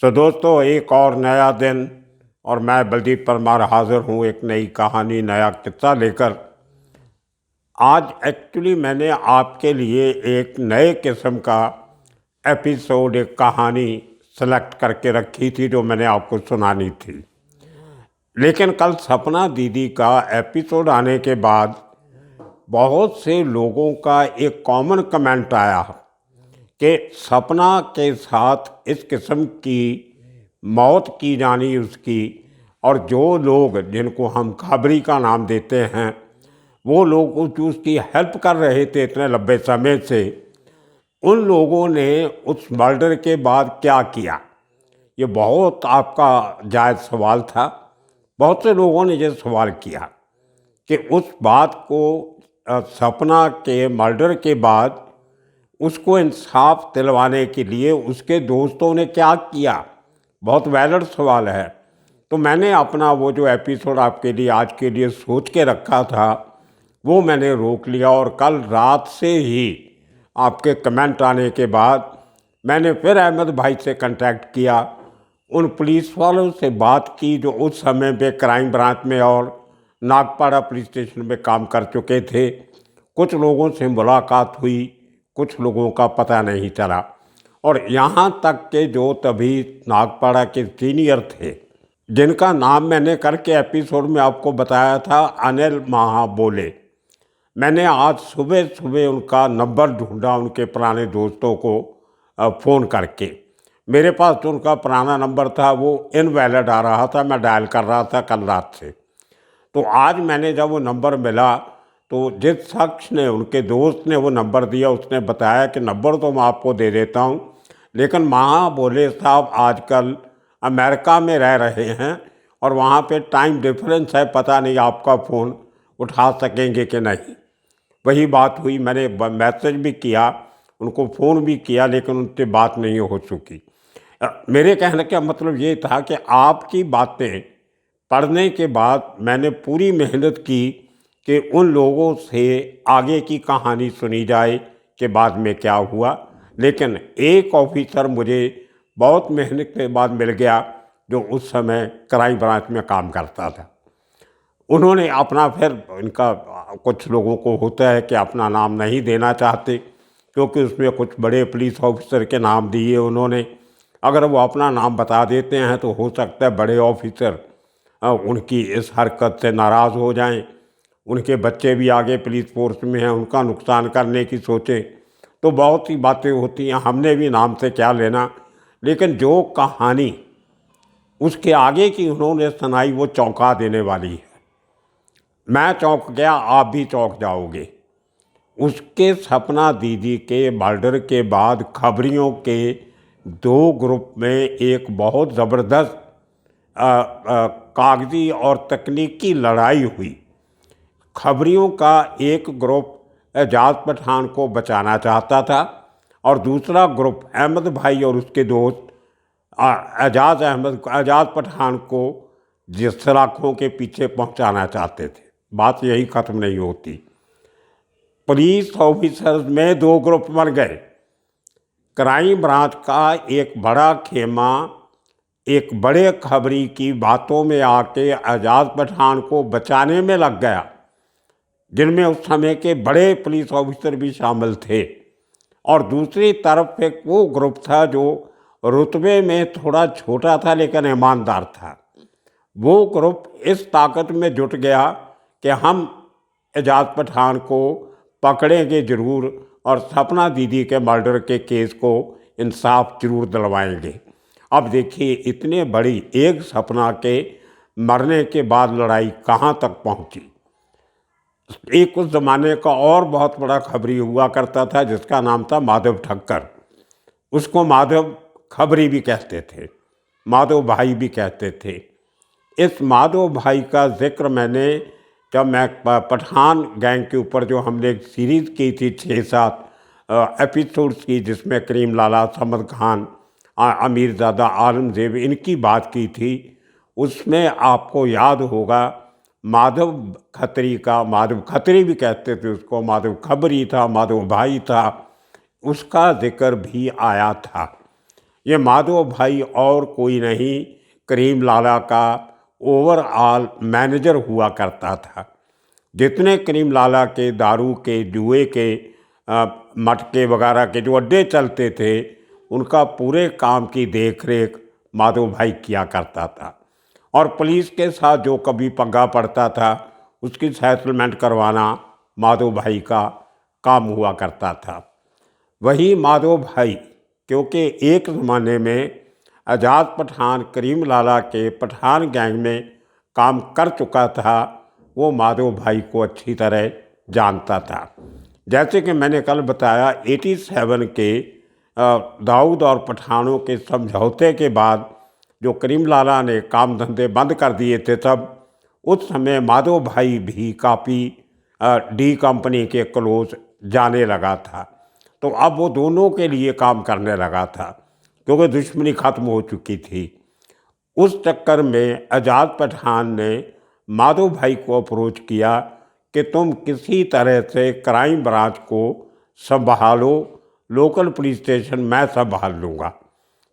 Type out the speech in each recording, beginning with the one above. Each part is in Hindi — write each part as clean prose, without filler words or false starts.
तो दोस्तों, एक और नया दिन और मैं बलदीप परमार हाज़िर हूँ एक नई कहानी, नया किस्सा लेकर। आज एक्चुअली मैंने आपके लिए एक नए किस्म का एपिसोड, एक कहानी सेलेक्ट करके रखी थी जो मैंने आपको सुनानी थी। लेकिन कल सपना दीदी का एपिसोड आने के बाद बहुत से लोगों का एक कॉमन कमेंट आया कि सपना के साथ इस किस्म की मौत की जानी उसकी, और जो लोग जिनको हम खबरी का नाम देते हैं वो लोग उसकी हेल्प कर रहे थे इतने लंबे समय से, उन लोगों ने उस मर्डर के बाद क्या किया। ये बहुत आपका जायज़ सवाल था। बहुत से लोगों ने ये सवाल किया कि उस बात को सपना के मर्डर के बाद उसको इंसाफ दिलवाने के लिए उसके दोस्तों ने क्या किया। बहुत वैलिड सवाल है। तो मैंने अपना वो जो एपिसोड आपके लिए आज के लिए सोच के रखा था वो मैंने रोक लिया, और कल रात से ही आपके कमेंट आने के बाद मैंने फिर अहमद भाई से कांटेक्ट किया। उन पुलिस वालों से बात की जो उस समय पे क्राइम ब्रांच में और नागपाड़ा पुलिस स्टेशन में काम कर चुके थे। कुछ लोगों से मुलाकात हुई, कुछ लोगों का पता नहीं चला, और यहाँ तक के जो तभी नागपाड़ा के सीनियर थे जिनका नाम मैंने करके एपिसोड में आपको बताया था, अनिल महाबोले, मैंने आज सुबह सुबह उनका नंबर ढूंढा, उनके पुराने दोस्तों को फ़ोन करके। मेरे पास जो उनका पुराना नंबर था वो इनवैलिड आ रहा था, मैं डायल कर रहा था कल रात से। तो आज मैंने जब वो नंबर मिला तो जिस शख्स ने, उनके दोस्त ने वो नंबर दिया, उसने बताया कि नंबर तो मैं आपको दे देता हूँ, लेकिन महाबोले साहब आजकल अमेरिका में रह रहे हैं और वहाँ पे टाइम डिफरेंस है, पता नहीं आपका फ़ोन उठा सकेंगे कि नहीं। वही बात हुई, मैंने मैसेज भी किया, उनको फ़ोन भी किया, लेकिन उनसे बात नहीं हो चुकी। मेरे कहने का मतलब ये था कि आपकी बातें पढ़ने के बाद मैंने पूरी मेहनत की कि उन लोगों से आगे की कहानी सुनी जाए कि बाद में क्या हुआ। लेकिन एक ऑफिसर मुझे बहुत मेहनत के बाद मिल गया जो उस समय क्राइम ब्रांच में काम करता था। उन्होंने अपना, फिर इनका कुछ लोगों को होता है कि अपना नाम नहीं देना चाहते क्योंकि उसमें कुछ बड़े पुलिस ऑफिसर के नाम दिए उन्होंने। अगर वो अपना नाम बता देते हैं तो हो सकता है बड़े ऑफिसर उनकी इस हरकत से नाराज़ हो जाएं, उनके बच्चे भी आगे पुलिस फोर्स में हैं, उनका नुकसान करने की सोचें। तो बहुत सी बातें होती हैं, हमने भी नाम से क्या लेना। लेकिन जो कहानी उसके आगे की उन्होंने सुनाई वो चौंका देने वाली है। मैं चौंक गया, आप भी चौंक जाओगे। उसके सपना दीदी के मर्डर के बाद खबरियों के दो ग्रुप में एक बहुत ज़बरदस्त कागजी और तकनीकी लड़ाई हुई। खबरियों का एक ग्रुप एजाज पठान को बचाना चाहता था और दूसरा ग्रुप अहमद भाई और उसके दोस्त एजाज पठान को जिस सलाखों के पीछे पहुंचाना चाहते थे। बात यही ख़त्म नहीं होती। पुलिस ऑफिसर्स में दो ग्रुप बन गए। क्राइम ब्रांच का एक बड़ा खेमा एक बड़े खबरी की बातों में आके एजाज पठान को बचाने में लग गया, जिनमें उस समय के बड़े पुलिस ऑफिसर भी शामिल थे। और दूसरी तरफ एक वो ग्रुप था जो रुतबे में थोड़ा छोटा था लेकिन ईमानदार था। वो ग्रुप इस ताकत में जुट गया कि हम एजाज पठान को पकड़ेंगे ज़रूर और सपना दीदी के मर्डर के केस को इंसाफ जरूर दिलवाएंगे। अब देखिए, इतने बड़ी एक सपना के मरने के बाद लड़ाई कहाँ तक पहुँची। एक उस ज़माने का और बहुत बड़ा खबरी हुआ करता था जिसका नाम था माधव ठक्कर। उसको माधव खबरी भी कहते थे, माधव भाई भी कहते थे। इस माधव भाई का जिक्र मैंने, जब मैं पठान गैंग के ऊपर जो हमने एक सीरीज़ की थी 6-7 एपिसोड्स की, जिसमें करीम लाला, समद खान, अमीरज़ादा, आलमजेब, इनकी बात की थी, उसमें आपको याद होगा माधव खत्री का, माधव खत्री भी कहते थे उसको, माधव खबरी था, माधव भाई था, उसका जिक्र भी आया था। ये माधव भाई और कोई नहीं, करीम लाला का ओवरऑल मैनेजर हुआ करता था। जितने करीम लाला के दारू के, जुए के, मटके वगैरह के जो अड्डे चलते थे, उनका पूरे काम की देख रेख माधव भाई किया करता था। और पुलिस के साथ जो कभी पंगा पड़ता था, उसकी सेटलमेंट करवाना माधव भाई का काम हुआ करता था। वही माधव भाई, क्योंकि एक ज़माने में आज़ाद पठान करीम लाला के पठान गैंग में काम कर चुका था, वो माधव भाई को अच्छी तरह जानता था। जैसे कि मैंने कल बताया, 87 के दाऊद और पठानों के समझौते के बाद जो करीम लाला ने काम धंधे बंद कर दिए थे, तब उस समय माधव भाई भी काफ़ी डी कंपनी के क्लोज जाने लगा था। तो अब वो दोनों के लिए काम करने लगा था, क्योंकि दुश्मनी ख़त्म हो चुकी थी। उस चक्कर में आज़ाद पठान ने माधव भाई को अप्रोच किया कि तुम किसी तरह से क्राइम ब्रांच को संभालो, लोकल पुलिस स्टेशन मैं संभाल लूँगा।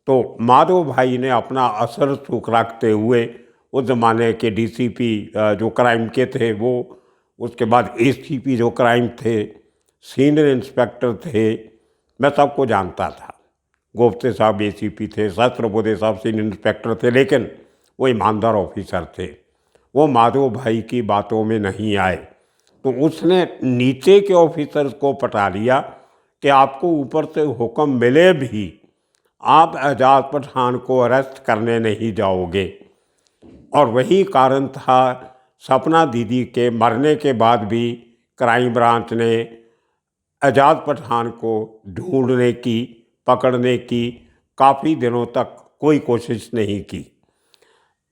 तो माधव भाई ने अपना असर सूख रखते हुए उस ज़माने के डीसीपी जो क्राइम के थे वो, उसके बाद एसीपी जो क्राइम थे, सीनियर इंस्पेक्टर थे, मैं सबको जानता था। गोप्ते साहब एसीपी थे, सहस्त्रबुद्धे साहब सीनियर इंस्पेक्टर थे, लेकिन वो ईमानदार ऑफिसर थे। वो माधव भाई की बातों में नहीं आए। तो उसने नीचे के ऑफिसर्स को पटा लिया कि आपको ऊपर से हुक्म मिले भी आप आज़ाद पठान को अरेस्ट करने नहीं जाओगे। और वही कारण था, सपना दीदी के मरने के बाद भी क्राइम ब्रांच ने आज़ाद पठान को ढूंढने की, पकड़ने की काफ़ी दिनों तक कोई कोशिश नहीं की।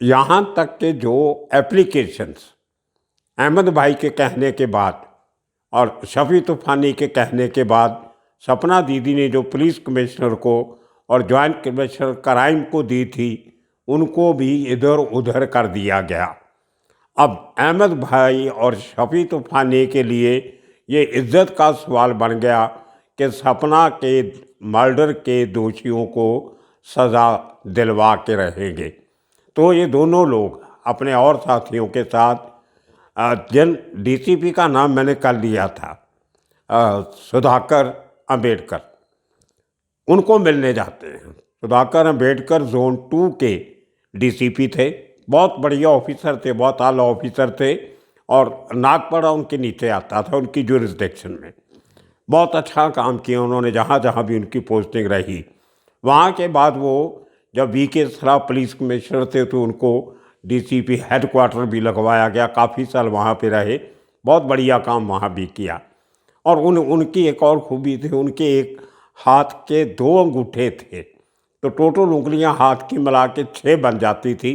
यहाँ तक कि जो एप्लीकेशंस अहमद भाई के कहने के बाद और शफी तूफ़ानी के कहने के बाद सपना दीदी ने जो पुलिस कमिश्नर को और जॉइंट कमिश्नर क्राइम को दी थी, उनको भी इधर उधर कर दिया गया। अब अहमद भाई और शफी तूफ़ानी के लिए ये इज्जत का सवाल बन गया कि सपना के मर्डर के दोषियों को सज़ा दिलवा के रहेंगे। तो ये दोनों लोग अपने और साथियों के साथ, जिन डीसीपी का नाम मैंने कल लिया था, सुधाकर अंबेडकर, उनको मिलने जाते हैं। सुधाकर अंबेडकर जोन 2 के डीसीपी थे, बहुत बढ़िया ऑफिसर थे, बहुत आला ऑफिसर थे, और नागपाड़ा उनके नीचे आता था, उनकी जुरिस्डिक्शन में। बहुत अच्छा काम किया उन्होंने जहाँ जहाँ भी उनकी पोस्टिंग रही। वहाँ के बाद वो जब वीके सराफ पुलिस कमिश्नर थे तो उनको डीसीपी हेडक्वार्टर भी लगवाया गया, काफ़ी साल वहाँ पे रहे, बहुत बढ़िया काम वहाँ भी किया। और उनकी एक और खूबी थी, उनके एक हाथ के 2 अंगूठे थे, तो टोटल उंगलियाँ हाथ की मिला के 6 बन जाती थी।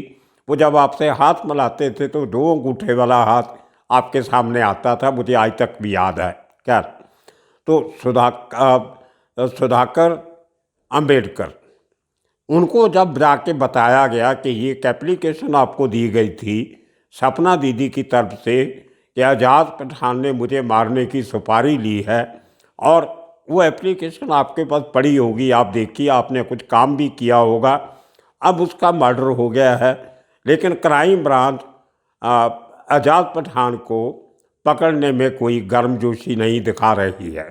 वो जब आपसे हाथ मिलाते थे तो 2 अंगूठे वाला हाथ आपके सामने आता था, मुझे आज तक भी याद है। क्या तो सुधाकर अंबेडकर, उनको जब जाके बताया गया कि ये एक एप्लीकेशन आपको दी गई थी सपना दीदी की तरफ से कि आज़ाद पठान ने मुझे मारने की सुपारी ली है, और वो एप्लीकेशन आपके पास पड़ी होगी, आप देखिए, आपने कुछ काम भी किया होगा, अब उसका मर्डर हो गया है, लेकिन क्राइम ब्रांच आज़ाद पठान को पकड़ने में कोई गर्मजोशी नहीं दिखा रही है।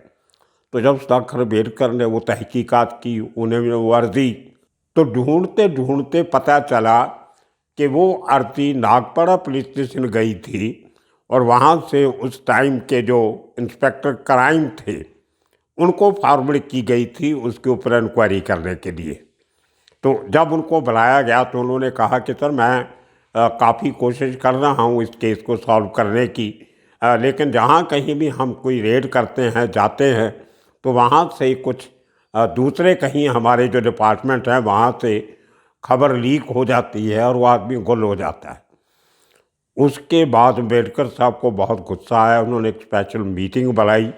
तो जब सुधाकर अंबेडकर ने वो तहकीकात की, उन्हें वो अर्जी, तो ढूंढते ढूंढते पता चला कि वो अर्जी नागपाड़ा पुलिस स्टेशन गई थी, और वहाँ से उस टाइम के जो इंस्पेक्टर क्राइम थे उनको फॉरवर्ड की गई थी उसके ऊपर इंक्वायरी करने के लिए। तो जब उनको बुलाया गया तो उन्होंने कहा कि सर मैं काफ़ी कोशिश कर रहा हूँ इस केस को सॉल्व करने की, लेकिन जहाँ कहीं भी हम कोई रेड करते हैं, जाते हैं, तो वहाँ से कुछ दूसरे कहीं हमारे जो डिपार्टमेंट हैं वहाँ से खबर लीक हो जाती है और वो आदमी गुल हो जाता है। उसके बाद अम्बेडकर साहब को बहुत गुस्सा आया, उन्होंने एक स्पेशल मीटिंग बुलाई।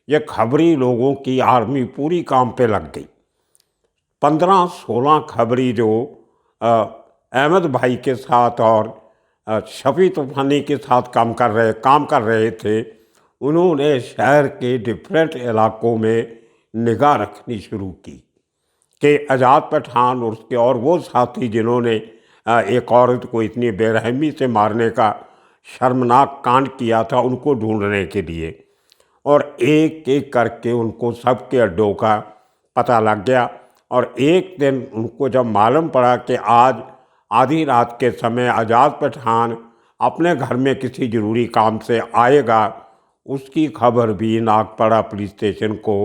ये खबरी लोगों की आर्मी पूरी काम पे लग गई। 15-16 खबरी जो अहमद भाई के साथ और शफी तूफ़ानी के साथ काम कर रहे थे, उन्होंने शहर के डिफरेंट इलाकों में निगाह रखनी शुरू की कि आज़ाद पठान और उसके और वो साथी जिन्होंने एक औरत को इतनी बेरहमी से मारने का शर्मनाक कांड किया था, उनको ढूंढने के लिए, और एक एक करके उनको सबके अड्डों का पता लग गया। और एक दिन उनको जब मालूम पड़ा कि आज आधी रात के समय आज़ाद पठान अपने घर में किसी ज़रूरी काम से आएगा, उसकी खबर भी नागपाड़ा पुलिस स्टेशन को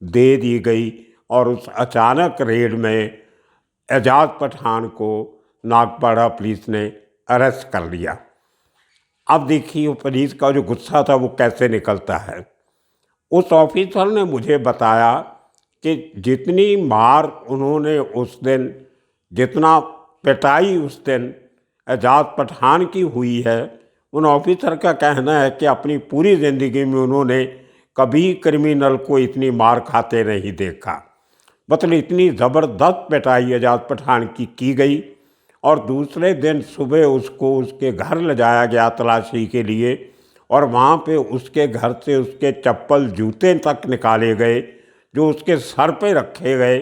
दे दी गई। और उस अचानक रेड में आज़ाद पठान को नागपाड़ा पुलिस ने अरेस्ट कर लिया। अब देखिए पुलिस का जो गुस्सा था वो कैसे निकलता है। उस ऑफिसर ने मुझे बताया कि जितनी मार उन्होंने उस दिन, जितना पिटाई उस दिन आज़ाद पठान की हुई है, उन ऑफिसर का कहना है कि अपनी पूरी ज़िंदगी में उन्होंने कभी क्रिमिनल को इतनी मार खाते नहीं देखा। मतलब इतनी ज़बरदस्त पिटाई आज़ाद पठान की गई। और दूसरे दिन सुबह उसको उसके घर ले जाया गया तलाशी के लिए, और वहाँ पे उसके घर से उसके चप्पल जूते तक निकाले गए जो उसके सर पे रखे गए,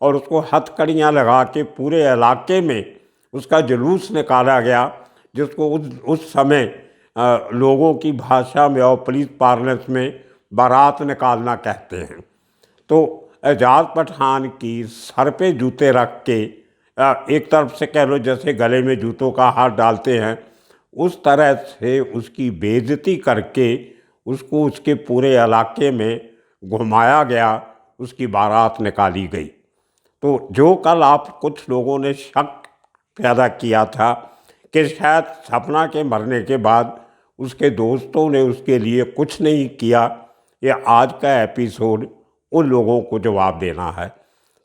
और उसको हथकड़ियाँ लगा के पूरे इलाके में उसका जुलूस निकाला गया, जिसको उस समय लोगों की भाषा में और पुलिस पार्लेंस में बारात निकालना कहते हैं। तो आज़ाद पठान की सर पे जूते रख के एक तरफ से कह लो जैसे गले में जूतों का हाथ डालते हैं, उस तरह से उसकी बेइज्जती करके उसको उसके पूरे इलाके में घुमाया गया, उसकी बारात निकाली गई। तो जो कल आप कुछ लोगों ने शक पैदा किया था कि शायद सपना के मरने के बाद उसके दोस्तों ने उसके लिए कुछ नहीं किया, ये आज का एपिसोड उन लोगों को जवाब देना है।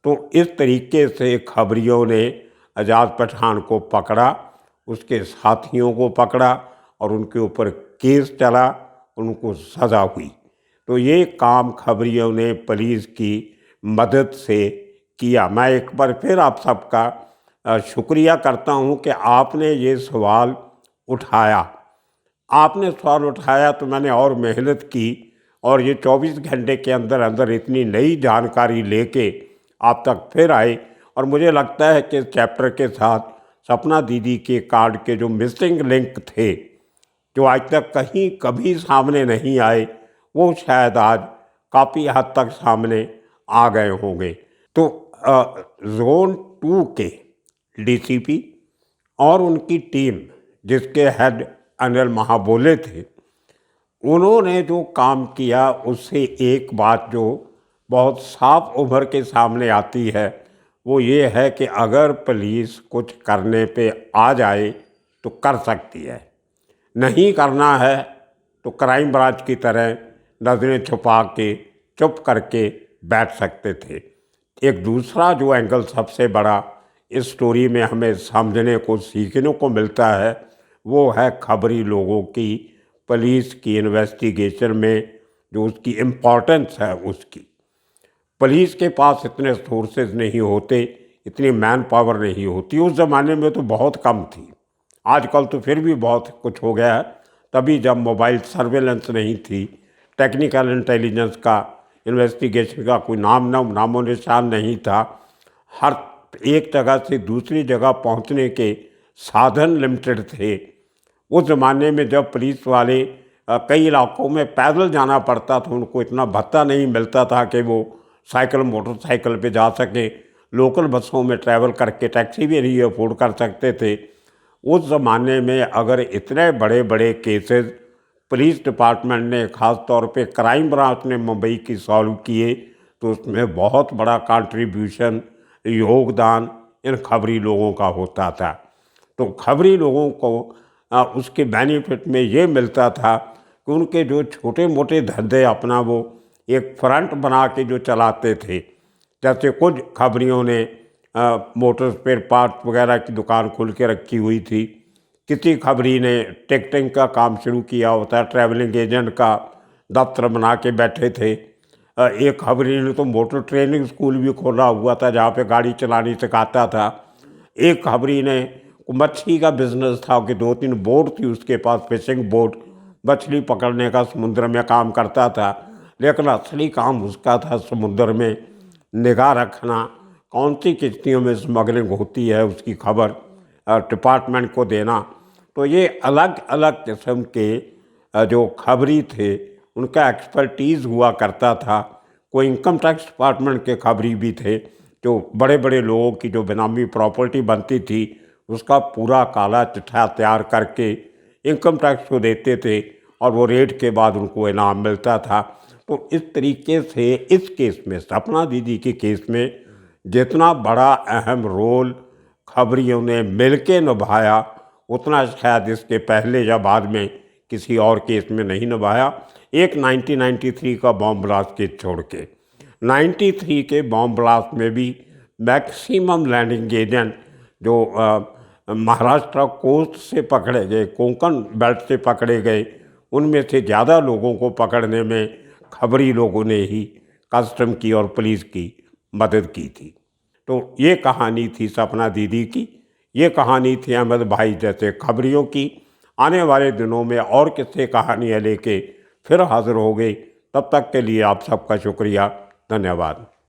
तो इस तरीके से खबरियों ने आज़ाद पठान को पकड़ा, उसके साथियों को पकड़ा, और उनके ऊपर केस चला, उनको सज़ा हुई। तो ये काम खबरियों ने पुलिस की मदद से किया। मैं एक बार फिर आप सबका शुक्रिया करता हूँ कि आपने ये सवाल उठाया। आपने सवाल उठाया तो मैंने और मेहनत की, और ये 24 घंटे के अंदर अंदर इतनी नई जानकारी लेके आप तक फिर आए। और मुझे लगता है कि इस चैप्टर के साथ सपना दीदी के कार्ड के जो मिसिंग लिंक थे, जो आज तक कहीं कभी सामने नहीं आए, वो शायद आज काफ़ी हद तक सामने आ गए होंगे। तो ज़ोन 2 के डीसीपी और उनकी टीम, जिसके हेड अनिल महाबोले थे, उन्होंने जो काम किया उससे एक बात जो बहुत साफ उभर के सामने आती है, वो ये है कि अगर पुलिस कुछ करने पे आ जाए तो कर सकती है, नहीं करना है तो क्राइम ब्रांच की तरह नज़रें छुपा के चुप करके बैठ सकते थे। एक दूसरा जो एंगल सबसे बड़ा इस स्टोरी में हमें समझने को, सीखने को मिलता है, वो है खबरी लोगों की पुलिस की इन्वेस्टिगेशन में जो उसकी इम्पोर्टेंस है। उसकी पुलिस के पास इतने सोर्सेज नहीं होते, इतनी मैन पावर नहीं होती। उस ज़माने में तो बहुत कम थी, आजकल तो फिर भी बहुत कुछ हो गया है। तभी जब मोबाइल सर्वेलेंस नहीं थी, टेक्निकल इंटेलिजेंस का, इन्वेस्टिगेशन का कोई नामो निशान नहीं था, हर एक जगह से दूसरी जगह पहुंचने के साधन लिमिटेड थे। उस ज़माने में जब पुलिस वाले कई इलाकों में पैदल जाना पड़ता था, उनको इतना भत्ता नहीं मिलता था कि वो साइकिल मोटरसाइकिल पे जा सके, लोकल बसों में ट्रैवल करके टैक्सी भी नहीं अफोर्ड कर सकते थे। उस ज़माने में अगर इतने बड़े बड़े केसेस पुलिस डिपार्टमेंट ने, ख़ास तौर पे क्राइम ब्रांच ने मुंबई की सॉल्व किए, तो उसमें बहुत बड़ा कंट्रीब्यूशन, योगदान इन खबरी लोगों का होता था। तो खबरी लोगों को उसके बेनिफिट में ये मिलता था कि उनके जो छोटे मोटे धंधे अपना वो एक फ्रंट बना के जो चलाते थे, जैसे कुछ खबरियों ने मोटर स्पेयर पार्ट्स वगैरह की दुकान खोल के रखी हुई थी, किसी खबरी ने टिकटिंग का काम शुरू किया होता, ट्रैवलिंग एजेंट का दफ्तर बना के बैठे थे। एक खबरी ने तो मोटर ट्रेनिंग स्कूल भी खोला हुआ था जहाँ पे गाड़ी चलानी सिखाता था। एक खबरी ने मछली का बिजनेस था कि 2-3 बोट थी उसके पास, फिशिंग बोट, मछली पकड़ने का समुद्र में काम करता था। लेकिन असली काम उसका था समुद्र में निगाह रखना, कौन सी किश्तियों में स्मगलिंग होती है उसकी खबर डिपार्टमेंट को देना। तो ये अलग अलग किस्म के जो खबरी थे उनका एक्सपर्टीज़ हुआ करता था। कोई इनकम टैक्स डिपार्टमेंट के खबरी भी थे, जो बड़े बड़े लोगों की जो बेनामी प्रॉपर्टी बनती थी उसका पूरा काला चिट्ठा तैयार करके इनकम टैक्स को देते थे और वो रेड के बाद उनको इनाम मिलता था। तो इस तरीके से इस केस में, सपना दीदी के केस में, जितना बड़ा अहम रोल खबरियों ने मिलके निभाया उतना शायद इसके पहले या बाद में किसी और केस में नहीं निभाया। एक 1993 का बॉम्ब ब्लास्ट केस छोड़ के 93 के बॉम्ब ब्लास्ट में भी मैक्सिमम लैंडिंग एजेंट जो महाराष्ट्र कोस्ट से पकड़े गए, कोंकण बेल्ट से पकड़े गए, उनमें से ज़्यादा लोगों को पकड़ने में खबरी लोगों ने ही कस्टम की और पुलिस की मदद की थी। तो ये कहानी थी सपना दीदी की, ये कहानी थी अहमद भाई जैसे खबरियों की। आने वाले दिनों में और किस्से कहानियाँ लेके फिर हाजिर हो गए। तब तक के लिए आप सबका शुक्रिया, धन्यवाद।